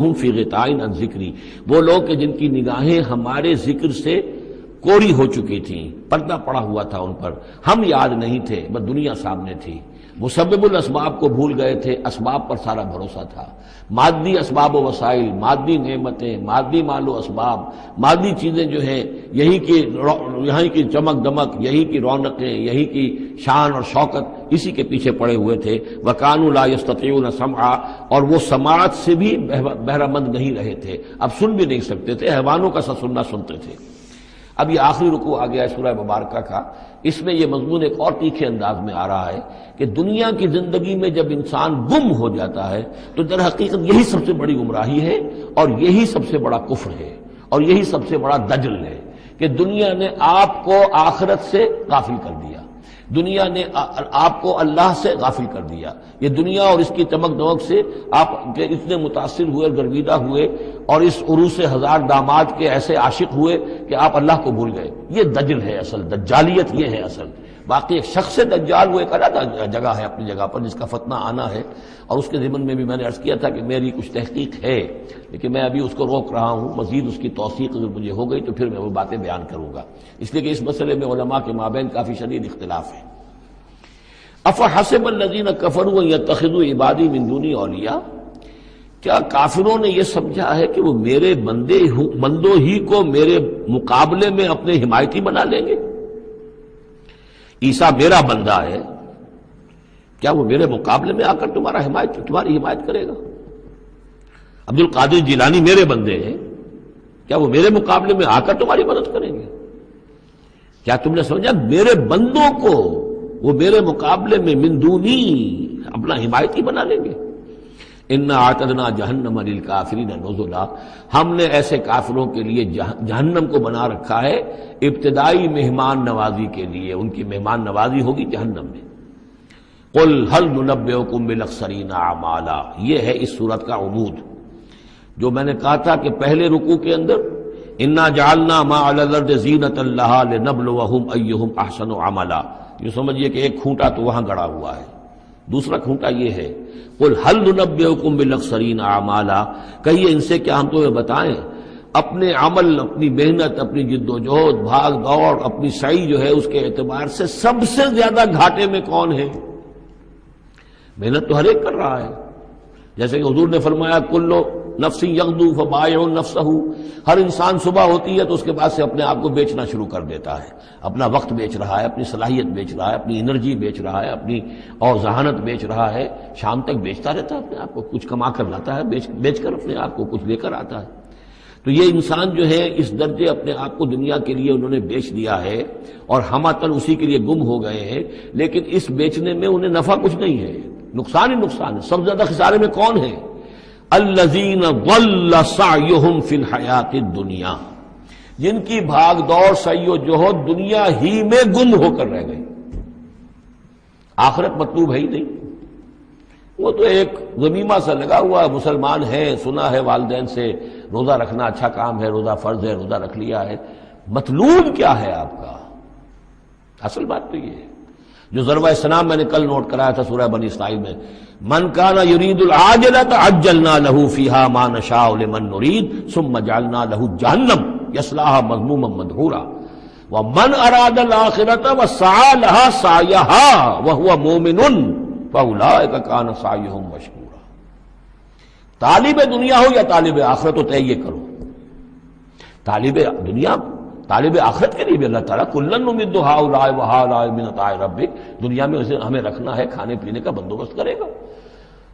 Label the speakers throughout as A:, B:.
A: ہم فی غطاء عن ذکری، وہ لوگ کہ جن کی نگاہیں ہمارے ذکر سے کوری ہو چکی تھیں، پردہ پڑا ہوا تھا ان پر، ہم یاد نہیں تھے، بس دنیا سامنے تھی، مسبب الاسباب کو بھول گئے تھے، اسباب پر سارا بھروسہ تھا، مادی اسباب و وسائل، مادی نعمتیں، مادی مال و اسباب، مادی چیزیں جو ہیں، یہی کی چمک دمک، یہی کی رونقیں، یہی کی شان اور شوکت، اسی کے پیچھے پڑے ہوئے تھے۔ وَكَانُوا لَا يَسْتَطِيعُونَ سَمْعًا، اور وہ سماعت سے بھی بہرہ مند نہیں رہے تھے، اب سن بھی نہیں سکتے تھے، حیوانوں کا سا سننا سنتے تھے۔ اب یہ آخری رکوع آ گیا ہے سورہ مبارکہ کا، اس میں یہ مضمون ایک اور تیکھے انداز میں آ رہا ہے کہ دنیا کی زندگی میں جب انسان گم ہو جاتا ہے تو در حقیقت یہی سب سے بڑی گمراہی ہے، اور یہی سب سے بڑا کفر ہے، اور یہی سب سے بڑا دجل ہے کہ دنیا نے آپ کو آخرت سے غافل کر دیا، دنیا نے آپ کو اللہ سے غافل کر دیا۔ یہ دنیا اور اس کی چمک دمک سے آپ کے اتنے متاثر ہوئے، گرویدہ ہوئے، اور اس عروس ہزار داماد کے ایسے عاشق ہوئے کہ آپ اللہ کو بھول گئے۔ یہ دجل ہے اصل، دجالیت یہ ہے اصل۔ باقی ایک شخص دجال وہ ایک الگ جگہ ہے اپنی جگہ پر، جس کا فتنہ آنا ہے، اور اس کے ضمن میں بھی میں نے عرض کیا تھا کہ میری کچھ تحقیق ہے، لیکن میں ابھی اس کو روک رہا ہوں، مزید اس کی توثیق اگر مجھے ہو گئی تو پھر میں وہ باتیں بیان کروں گا، اس لیے کہ اس مسئلے میں علماء کے مابین کافی شدید اختلاف ہے۔ افحسب الذین کفروا ان یتخذوا عبادی من دونی اولیاء، کیا کافروں نے یہ سمجھا ہے کہ وہ میرے بندوں ہی کو میرے مقابلے میں اپنے حمایتی بنا لیں گے؟ عیسیٰ میرا بندہ ہے، کیا وہ میرے مقابلے میں آ کر تمہاری حمایت کرے گا؟ عبد القادر جیلانی میرے بندے ہیں، کیا وہ میرے مقابلے میں آ کر تمہاری مدد کریں گے؟ کیا تم نے سمجھا میرے بندوں کو وہ میرے مقابلے میں من دونی اپنا حمایتی بنا لیں گے؟ انا اعتدنا جہنم للکافرین نزلا، ہم نے ایسے کافروں کے لیے جہنم کو بنا رکھا ہے ابتدائی مہمان نوازی کے لیے، ان کی مہمان نوازی ہوگی جہنم میں۔ قل هل ننبئکم بالاخسرین اعمالا، یہ ہے اس صورت کا عمود، جو میں نے کہا تھا کہ پہلے رکوع کے اندر انا جعلنا ما علی الارض زینۃ لها لنبلوہم ایہم احسن عملا، یہ سمجھیے کہ ایک کھونٹا تو وہاں گڑا ہوا ہے، دوسرا کھونٹا یہ ہے قل هل ننبئکم بالاخسرین اعمالا، کہیے ان سے کیا ہم تمہیں بتائیں اپنے عمل، اپنی محنت، اپنی جد و جہد، بھاگ دوڑ، اپنی سعی جو ہے اس کے اعتبار سے سب سے زیادہ گھاٹے میں کون ہے؟ محنت تو ہر ایک کر رہا ہے، جیسے کہ حضور نے فرمایا کلو نفس یغدو فبائع نفسہ، ہر انسان صبح ہوتی ہے تو اس کے بعد سے اپنے آپ کو بیچنا شروع کر دیتا ہے، اپنا وقت بیچ رہا ہے، اپنی صلاحیت بیچ رہا ہے، اپنی انرجی بیچ رہا ہے، اپنی اور ذہانت بیچ رہا ہے، شام تک بیچتا رہتا ہے اپنے آپ کو، کچھ کما کر لاتا ہے، بیچ کر اپنے آپ کو کچھ لے کر آتا ہے۔ تو یہ انسان جو ہے اس درجے اپنے آپ کو دنیا کے لیے انہوں نے بیچ دیا ہے، اور ہماتن اسی کے لیے گم ہو گئے ہیں، لیکن اس بیچنے میں انہیں نفع کچھ نہیں ہے، نقصان ہی نقصان ہے۔ سب سے زیادہ خسارے میں کون ہے؟ الذین ضل سعیہم فی الحیات الدنیا، جن کی بھاگ دوڑ سعی و جہد دنیا ہی میں گم ہو کر رہ گئی، آخرت مطلوب ہے ہی نہیں، وہ تو ایک غمیمہ سا لگا ہوا، مسلمان ہے، سنا ہے والدین سے روزہ رکھنا اچھا کام ہے، روزہ فرض ہے، روزہ رکھ لیا ہے، مطلوب کیا ہے آپ کا؟ اصل بات تو یہ ہے جو ضربہ سلام میں نے کل نوٹ کرایا تھا سورہ بنی اسرائیل میں، من کان یرید العاجلۃ عجلنا له فیہا ما نشاء لمن نرید ثم جعلنا له جہنم یصلاها مذموما مدحورا ومن اراد الآخرۃ وسعى لها سعیها وهو مؤمن فاولئک کان سعیهم مشکورا۔ طالب دنیا ہو یا طالب آخرت، تو طے یہ کرو، طالب دنیا طالب آخرت کے لیے بھی اللہ تعالیٰ کلن نمد ہؤلاء وہؤلاء من عطاء ربک، دنیا میں اسے ہمیں رکھنا ہے، کھانے پینے کا بندوبست کرے گا،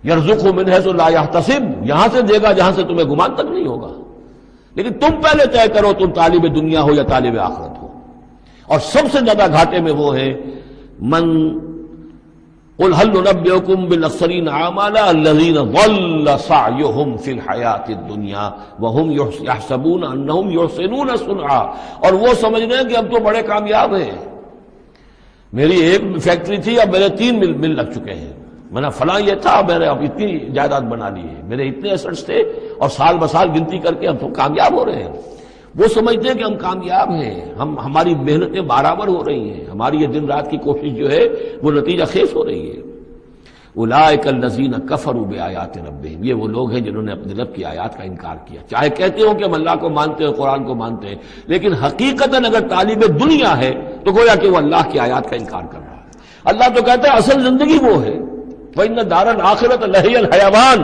A: یرزقہ من حیث لا یحتسب، یہاں سے دے گا جہاں سے تمہیں گمان تک نہیں ہوگا، لیکن تم پہلے طے کرو تم طالب دنیا ہو یا طالب آخرت ہو۔ اور سب سے زیادہ گھاٹے میں وہ ہے من قل هل ننبئکم بالاخسرین اعمالا الذین ضل سعیہم فی الحیات الدنیا وہم یحسبون انہم یحسنون صنعا، اور وہ سمجھ رہے ہیں کہ اب تو بڑے کامیاب ہیں، میری ایک فیکٹری تھی اب میرے 3 مل لگ چکے ہیں، میں نے فلاں یہ تھا میں نے اب اتنی جائیداد بنا لی ہے، میرے اتنے ایسٹس تھے، اور سال بسال گنتی کر کے ہم تو کامیاب ہو رہے ہیں۔ وہ سمجھتے ہیں کہ ہم کامیاب ہیں، ہماری محنتیں برابر ہو رہی ہیں، ہماری یہ دن رات کی کوشش جو ہے وہ نتیجہ خیز ہو رہی ہے۔ اولئک الذین کفروا بآیات ربہم، یہ وہ لوگ ہیں جنہوں نے اپنے رب کی آیات کا انکار کیا، چاہے کہتے ہو کہ ہم اللہ کو مانتے ہیں، قرآن کو مانتے ہیں، لیکن حقیقتاً اگر طالب دنیا ہے تو گویا کہ وہ اللہ کی آیات کا انکار کر رہا ہے۔ اللہ تو کہتا ہے اصل زندگی وہ ہے، وَإِنَّ دَارَ الْآخِرَةَ لَهِيَ الْحَيَوَانُ،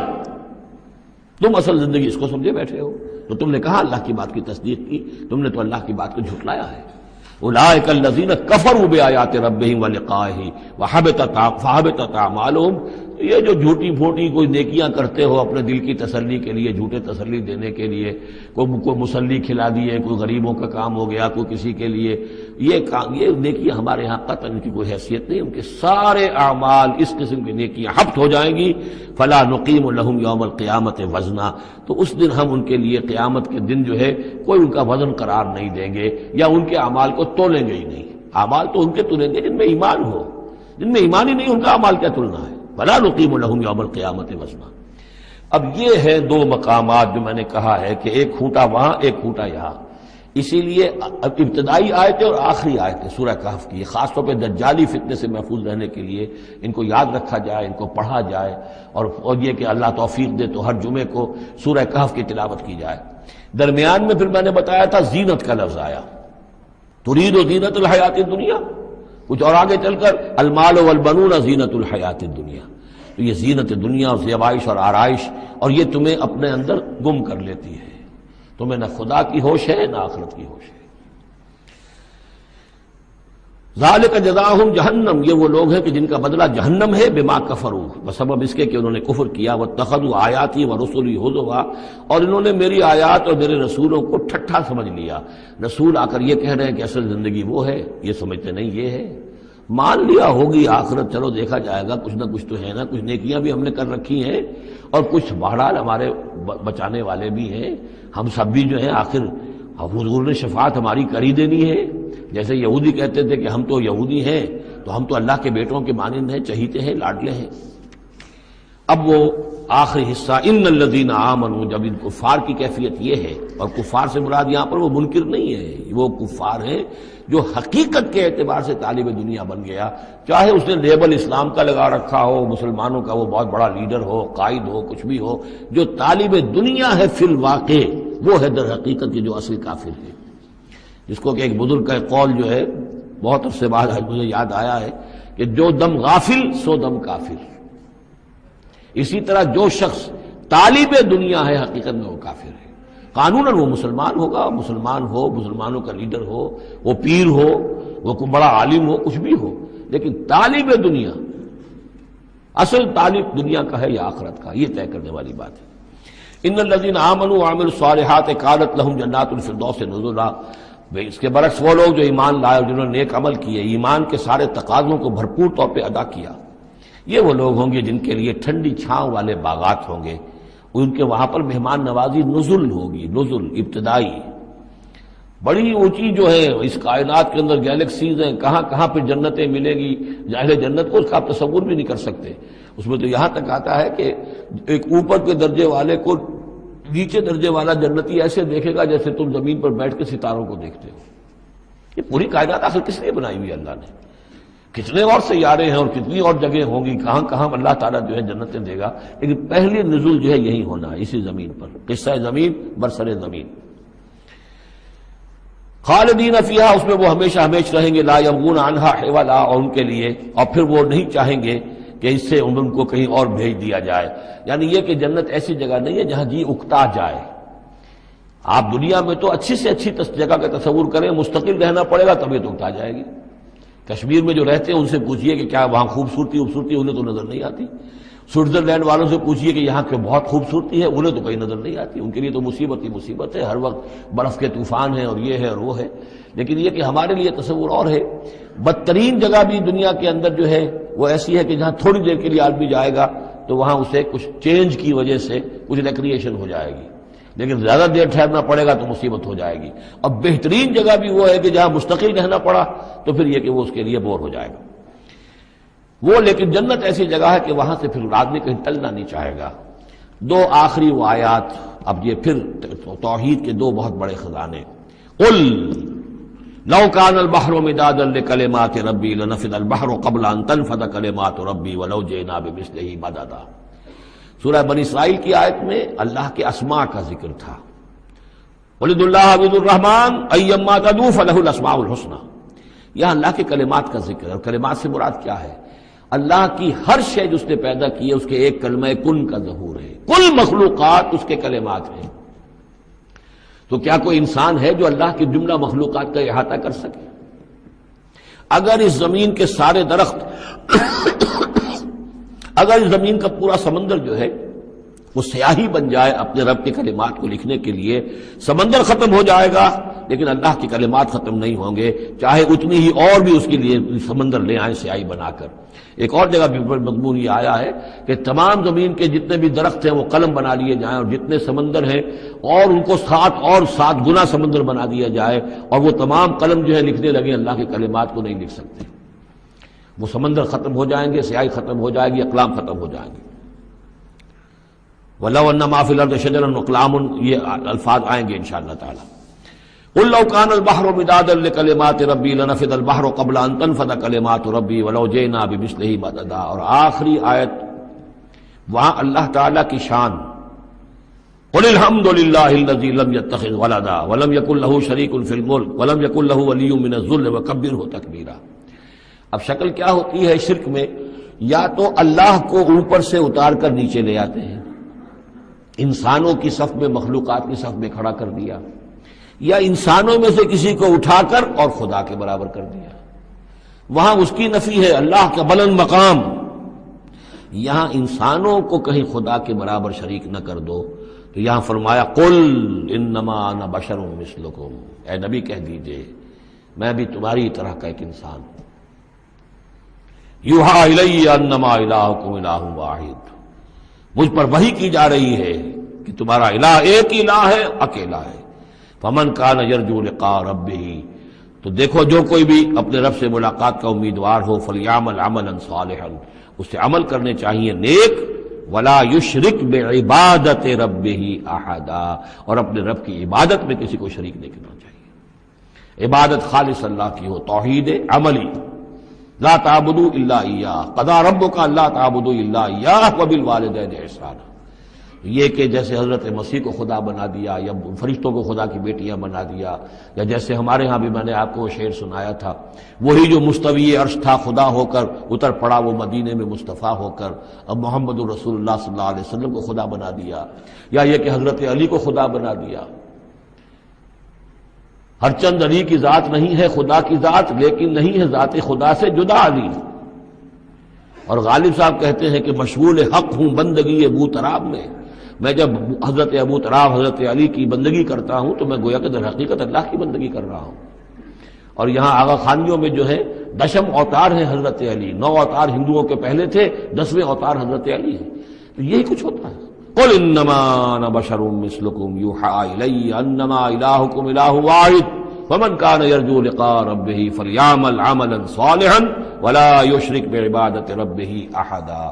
A: تم اصل زندگی اس کو سمجھے بیٹھے ہو، تو تم نے کہا اللہ کی بات کی تصدیق کی، تم نے تو اللہ کی بات کو جھٹلایا ہے۔ اولئک الذین کفروا بآیات ربہم ولقائہ فحبطت اعمالہم، یہ جو جھوٹی پھوٹی کوئی نیکیاں کرتے ہو اپنے دل کی تسلی کے لیے، جھوٹے تسلی دینے کے لیے، کوئی مسلی کھلا دیے، کوئی غریبوں کا کام ہو گیا، کوئی کسی کے لیے، یہ نیکیاں ہمارے ہاں قطعاً ان کی کوئی حیثیت نہیں، ان کے سارے اعمال اس قسم کی نیکیاں حبط ہو جائیں گی۔ فلا نقیم لہم یوم القیامت وزنا، تو اس دن ہم ان کے لیے قیامت کے دن جو ہے کوئی ان کا وزن قرار نہیں دیں گے، یا ان کے اعمال کو تولیں گے ہی نہیں۔ اعمال تو ان کے تلیں گے جن میں ایمان ہو، جن میں ایمان ہی نہیں ان کا اعمال کیا تلنا ہے۔ فلا نقیم لہم یوم القیامت وزنا۔ اب یہ ہے دو مقامات جو میں نے کہا ہے کہ ایک کھوٹا وہاں، ایک کھوٹا یہاں، اسی لیے ابتدائی آیتیں اور آخری آیتیں سورہ کہف کی، خاص طور پہ دجالی فتنے سے محفوظ رہنے کے لیے ان کو یاد رکھا جائے، ان کو پڑھا جائے، اور یہ کہ اللہ توفیق دے تو ہر جمعے کو سورہ کہف کی تلاوت کی جائے۔ درمیان میں پھر میں نے بتایا تھا زینت کا لفظ آیا، ترید زینت الحیات الدنیا، کچھ اور آگے چل کر المال والبنون زینت الحیات الدنیا، تو یہ زینت دنیا اور زیبائش اور آرائش، اور یہ تمہیں اپنے اندر گم کر لیتی ہے، تمہیں نہ خدا کی ہوش ہے نہ آخرت کی ہوش ہے۔ ذالک جزاؤہم جہنم، یہ وہ لوگ ہیں کہ جن کا بدلہ جہنم ہے، بما کفروا، بسبب اس کے کہ انہوں نے کفر کیا، واتخذوا آیاتی ورسلی ہزوا، اور انہوں نے میری آیات اور میرے رسولوں کو ٹھٹھا سمجھ لیا۔ رسول آ کر یہ کہہ رہے ہیں کہ اصل زندگی وہ ہے، یہ سمجھتے نہیں یہ ہے۔ مان لیا ہوگی آخرت، چلو دیکھا جائے گا، کچھ نہ کچھ تو ہے نا، کچھ نیکیاں بھی ہم نے کر رکھی ہیں، اور کچھ بہرحال ہمارے بچانے والے بھی ہیں، ہم سب بھی جو ہیں آخر حضور نے شفاعت ہماری کر ہی دینی ہے۔ جیسے یہودی کہتے تھے کہ ہم تو یہودی ہیں، تو ہم تو اللہ کے بیٹوں کے مانند ہیں، چہیتے ہیں، لاڈلے ہیں۔ اب وہ آخری حصہ ان الذین آمنوا، جب ان کفار کی کیفیت یہ ہے، اور کفار سے مراد یہاں پر وہ منکر نہیں ہے، وہ کفار ہیں جو حقیقت کے اعتبار سے طالب دنیا بن گیا، چاہے اس نے لیبل اسلام کا لگا رکھا ہو، مسلمانوں کا وہ بہت بڑا لیڈر ہو، قائد ہو، کچھ بھی ہو، جو طالب دنیا ہے فی الواقع وہ ہے در حقیقت جو اصل کافر ہے، جس کو کہ ایک بزرگ کا قول جو ہے بہت عرصے بعد مجھے یاد آیا ہے کہ جو دم غافل سو دم کافر۔ اسی طرح جو شخص طالب دنیا ہے حقیقت میں وہ کافر ہے۔ قانوناً وہ مسلمان ہوگا، مسلمان ہو، مسلمانوں کا لیڈر ہو، وہ پیر ہو، وہ کوئی بڑا عالم ہو، کچھ بھی ہو، لیکن طالب دنیا، اصل طالب دنیا کا ہے یا آخرت کا، یہ طے کرنے والی بات ہے۔ ان الذین آمنوا وعملوا الصالحات کانت لہم جنات الفردوس نزلا، اس کے برعکس وہ لوگ جو ایمان لائے اور جنہوں نے نیک عمل کیے، ایمان کے سارے تقاضوں کو بھرپور طور پہ ادا کیا، یہ وہ لوگ ہوں گے جن کے لیے ٹھنڈی چھاؤں والے باغات ہوں گے، ان کے وہاں پر مہمان نوازی نزل ہوگی، نزل ابتدائی، بڑی اونچی جو ہے اس کائنات کے اندر گیلیکسیز ہیں، کہاں کہاں پہ جنتیں ملیں گی، اہل جنت کو اس کا آپ تصور بھی نہیں کر سکتے۔ اس میں تو یہاں تک آتا ہے کہ ایک اوپر کے درجے والے کو نیچے درجے والا جنتی ایسے دیکھے گا جیسے تم زمین پر بیٹھ کے ستاروں کو دیکھتے ہو۔ یہ پوری کائنات آخر کس لیے بنائی ہوئی اللہ نے؟ کتنے اور سیارے ہیں اور کتنی اور جگہیں ہوں گی، کہاں کہاں اللہ تعالیٰ جو ہے جنتیں دے گا، لیکن پہلی نزول جو ہے یہی ہونا ہے، اسی زمین پر، قصہ زمین برسر زمین۔ خالدین فیہا، اس میں وہ ہمیشہ ہمیشہ رہیں گے، لا یبغون عنہا حولا، اور ان کے لیے، اور پھر وہ نہیں چاہیں گے کہ اس سے ان کو کہیں اور بھیج دیا جائے، یعنی یہ کہ جنت ایسی جگہ نہیں ہے جہاں جی اکتا جائے۔ آپ دنیا میں تو اچھی سے اچھی جگہ کا تصور کریں، مستقل رہنا پڑے گا طبیعت اکتا جائے گی۔ کشمیر میں جو رہتے ہیں ان سے پوچھئے کہ کیا وہاں خوبصورتی انہیں تو نظر نہیں آتی، سوئٹزرلینڈ والوں سے پوچھئے کہ یہاں کے بہت خوبصورتی ہے، انہیں تو کہیں نظر نہیں آتی، ان کے لیے تو مصیبت ہی مصیبت ہے، ہر وقت برف کے طوفان ہیں اور یہ ہے اور وہ ہے۔ لیکن یہ کہ ہمارے لیے تصور اور ہے۔ بدترین جگہ بھی دنیا کے اندر جو ہے وہ ایسی ہے کہ جہاں تھوڑی دیر کے لیے آدمی جائے گا تو وہاں اسے کچھ چینج کی وجہ سے کچھ ریکریشن ہو جائے گی، لیکن زیادہ دیر ٹھہرنا پڑے گا تو مصیبت ہو جائے گی۔ اور بہترین جگہ بھی وہ ہے کہ جہاں مستقل رہنا پڑا تو پھر یہ کہ وہ اس کے لیے بور ہو جائے گا وہ، لیکن جنت ایسی جگہ ہے کہ وہاں سے پھر آدمی کہیں ٹلنا نہیں چاہے گا۔ دو آخری وہ آیات، اب یہ پھر توحید کے دو بہت بڑے خزانے۔ قل، لو کان البحر مدادا لکلمات ربی لنفد البحر قبل ان تنفد کلمات ربی ولو جئنا بمثلہ مددا۔ سورہ بنی اسرائیل کی آیت میں اللہ کے اسماء کا ذکر تھا، وَلِدُ اللَّهَ عَبِدُ الرَّحْمَٰنِ أَيَّمَّا تَدْعُوا فَلَهُ الْأَسْمَاءُ الْحُسْنَىٰ۔ یہاں اللہ کے کلمات کا ذکر ہے، اور کلمات سے مراد کیا ہے؟ اللہ کی ہر شے جو اس نے پیدا کی ہے اس کے ایک کلمہ کن کا ظہور ہے، کل مخلوقات اس کے کلمات ہیں۔ تو کیا کوئی انسان ہے جو اللہ کی جملہ مخلوقات کا احاطہ کر سکے؟ اگر اس زمین کے سارے درخت اگر اس زمین کا پورا سمندر جو ہے وہ سیاہی بن جائے اپنے رب کے کلمات کو لکھنے کے لیے، سمندر ختم ہو جائے گا لیکن اللہ کے کلمات ختم نہیں ہوں گے، چاہے اتنی ہی اور بھی اس کے لیے سمندر لے آئیں سیاہی بنا کر۔ ایک اور جگہ بھی مضمون یہ آیا ہے کہ تمام زمین کے جتنے بھی درخت ہیں وہ قلم بنا لیے جائیں، اور جتنے سمندر ہیں اور ان کو 7 گنا سمندر بنا دیا جائے، اور وہ تمام قلم جو ہے لکھنے لگے اللہ کے کلمات کو نہیں لکھ سکتے۔ وہ سمندر ختم ہو جائیں گے، سیاہی ختم ہو جائے گی، اقلام ختم ہو جائیں گے۔ وَلَوْ أَنَّ مَا فِي الْأَرْضِ شَجَرٌ وَأَقْلَامٌ، یہ الفاظ آئیں گے انشاءاللہ تعالی۔ قُل لَّوْ كَانَ الْبَحْرُ مِدَادًا لِّكَلِمَاتِ رَبِّي لَنَفِدَ الْبَحْرُ قَبْلَ أَن تَنفَدَ كَلِمَاتُ رَبِّي وَلَوْ جِئْنَا بِمِثْلِهِ مَدَدًا۔ اور آخری آیت وہاں اللہ تعالیٰ کی شان، قُلِ الْحَمْدُ لِلَّهِ الَّذِي لَمْ يَتَّخِذْ وَلَدًا وَلَمْ يَكُن لَّهُ شَرِيكٌ فِي الْمُلْكِ وَلَمْ يَكُن لَّهُ وَلِيٌّ مِّنَ الذُّلِّ وَكَبِّرْهُ تَكْبِيرًا۔ اب شکل کیا ہوتی ہے شرک میں؟ یا تو اللہ کو اوپر سے اتار کر نیچے لے آتے ہیں، انسانوں کی صف میں، مخلوقات کی صف میں کھڑا کر دیا، یا انسانوں میں سے کسی کو اٹھا کر اور خدا کے برابر کر دیا۔ وہاں اس کی نفی ہے، اللہ کا بلند مقام۔ یہاں انسانوں کو کہیں خدا کے برابر شریک نہ کر دو، تو یہاں فرمایا قل انما انا بشر مثلکم، اے نبی کہہ دیجئے میں بھی تمہاری طرح کا ایک انسان ہوں۔ یوحی الی انما الہکم الہ واحد، مجھ پر وحی کی جا رہی ہے کہ تمہارا الہ ایک ہی الہ ہے، اکیلا ہے۔ فمن کان یرجو لقاء ربہ، تو دیکھو جو کوئی بھی اپنے رب سے ملاقات کا امیدوار ہو، فلیعمل عملا صالحا، اسے عمل کرنے چاہیے نیک، ولا یشرک بعبادت ربہ احدا، اور اپنے رب کی عبادت میں کسی کو شریک نہیں کرنا چاہیے۔ عبادت خالص اللہ کی ہو، توحید عملی، لا تعبدوا الا ایاہ، قضى ربک الا تعبدوا الا ایاہ وبالوالدین احسانا۔ یہ کہ جیسے حضرت مسیح کو خدا بنا دیا، یا فرشتوں کو خدا کی بیٹیاں بنا دیا، یا جیسے ہمارے ہاں بھی میں نے آپ کو وہ شعر سنایا تھا، وہی جو مستوی عرش تھا خدا ہو کر اتر پڑا وہ مدینے میں مصطفیٰ ہو کر، اب محمد رسول اللہ صلی اللہ علیہ وسلم کو خدا بنا دیا، یا یہ کہ حضرت علی کو خدا بنا دیا۔ ہر چند علی کی ذات نہیں ہے خدا کی ذات، لیکن نہیں ہے ذات خدا سے جدا علی۔ اور غالب صاحب کہتے ہیں کہ مشغول حق ہوں بندگی ابو تراب میں جب حضرت ابو تراب حضرت علی کی بندگی کرتا ہوں تو میں گویا کہ در حقیقت اللہ کی بندگی کر رہا ہوں۔ اور یہاں آغا خانیوں میں جو ہے 10 اوتار ہیں حضرت علی، 9 اوتار ہندوؤں کے پہلے تھے، 10ویں اوتار حضرت علی ہیں۔ تو یہی کچھ ہوتا ہے۔ قل انما انا بشر مثلکم یوحی الی انما الہکم الہ واحد فمن کان یرجو لقاء ربہ فلیعمل عملا صالحا ولا یشرک بعبادت ربہ احدا۔